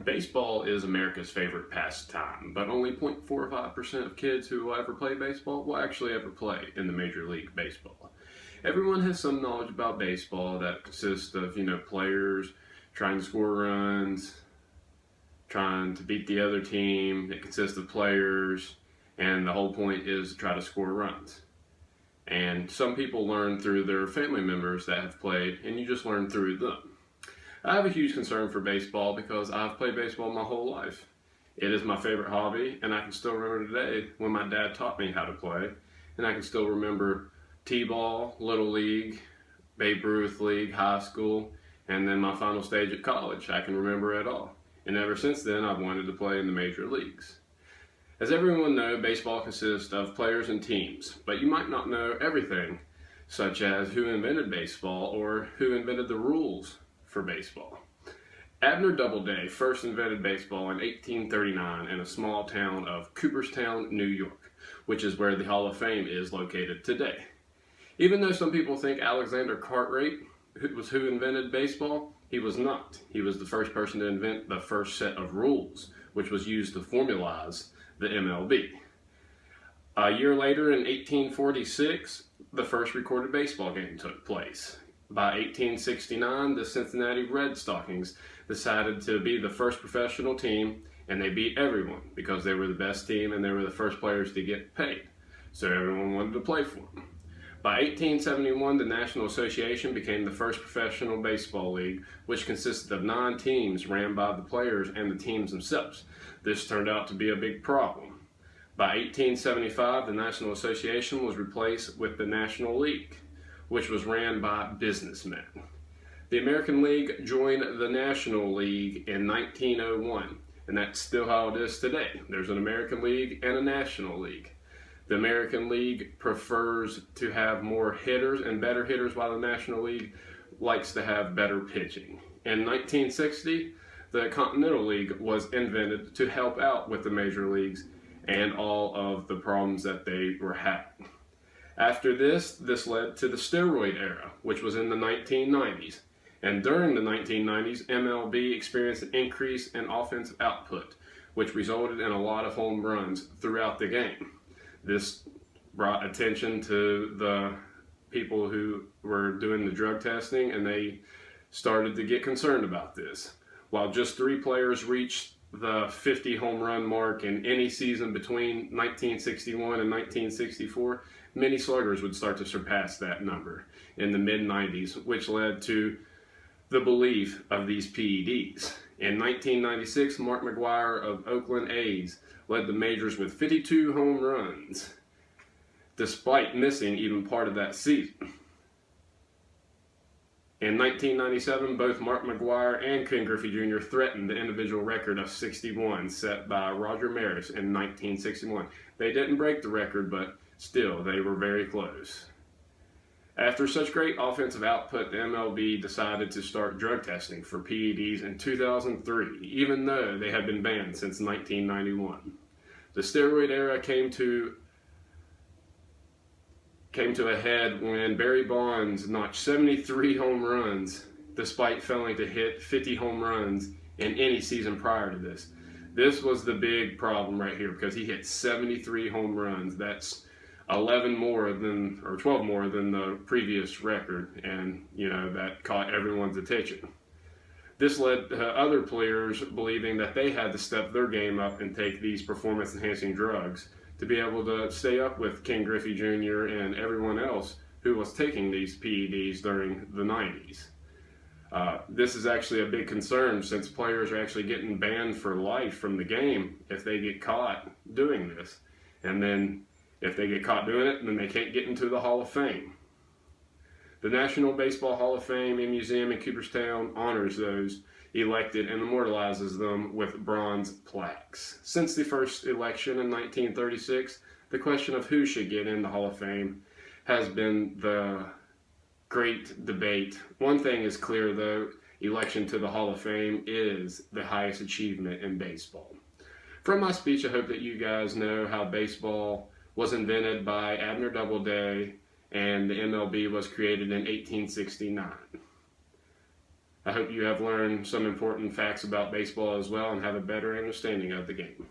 Baseball is America's favorite pastime, but only 0.45% of kids who will ever play baseball will actually ever play in the Major League Baseball. Everyone has some knowledge about baseball that consists of, players trying to score runs, trying to beat the other team. It consists of players, and the whole point is to try to score runs. And some people learn through their family members that have played, and you just learn through them. I have a huge concern for baseball because I've played baseball my whole life. It is my favorite hobby, and I can still remember today when my dad taught me how to play, and I can still remember T-ball, Little League, Babe Ruth League, high school, and then my final stage at college. I can remember it all. And ever since then, I've wanted to play in the major leagues. As everyone knows, baseball consists of players and teams, but you might not know everything, such as who invented baseball or who invented the rules for baseball. Abner Doubleday first invented baseball in 1839 in a small town of Cooperstown, New York, which is where the Hall of Fame is located today. Even though some people think Alexander Cartwright was who invented baseball, he was not. He was the first person to invent the first set of rules, which was used to formalize the MLB. A year later, in 1846, the first recorded baseball game took place. By 1869, the Cincinnati Red Stockings decided to be the first professional team, and they beat everyone because they were the best team and they were the first players to get paid. So everyone wanted to play for them. By 1871, the National Association became the first professional baseball league, which consisted of 9 teams ran by the players and the teams themselves. This turned out to be a big problem. By 1875, the National Association was replaced with the National League, which was ran by businessmen. The American League joined the National League in 1901, and that's still how it is today. There's an American League and a National League. The American League prefers to have more hitters and better hitters, while the National League likes to have better pitching. In 1960, the Continental League was invented to help out with the major leagues and all of the problems that they were having. After this led to the steroid era, which was in the 1990s. And during the 1990s, MLB experienced an increase in offensive output, which resulted in a lot of home runs throughout the game. This brought attention to the people who were doing the drug testing, and they started to get concerned about this. While just 3 players reached the 50 home run mark in any season between 1961 and 1964, many sluggers would start to surpass that number in the mid-90s, which led to the belief of these PEDs. In 1996, Mark McGwire of Oakland A's led the majors with 52 home runs, despite missing even part of that season. In 1997, both Mark McGwire and Ken Griffey Jr. threatened the individual record of 61 set by Roger Maris in 1961. They didn't break the record, but still, they were very close. After such great offensive output, the MLB decided to start drug testing for PEDs in 2003, even though they had been banned since 1991. The steroid era came to a head when Barry Bonds notched 73 home runs despite failing to hit 50 home runs in any season prior to this. This was the big problem right here because he hit 73 home runs. That's 12 more than the previous record, and that caught everyone's attention. This led to other players believing that they had to step their game up and take these performance-enhancing drugs to be able to stay up with Ken Griffey Jr. and everyone else who was taking these PEDs during the 90s. This is actually a big concern since players are actually getting banned for life from the game if they get caught doing this. And then if they get caught doing it, then they can't get into the Hall of Fame. The National Baseball Hall of Fame and Museum in Cooperstown honors those elected and immortalizes them with bronze plaques. Since the first election in 1936, the question of who should get in the Hall of Fame has been the great debate. One thing is clear, though: election to the Hall of Fame is the highest achievement in baseball. From my speech, I hope that you guys know how baseball was invented by Abner Doubleday and the MLB was created in 1869. I hope you have learned some important facts about baseball as well and have a better understanding of the game.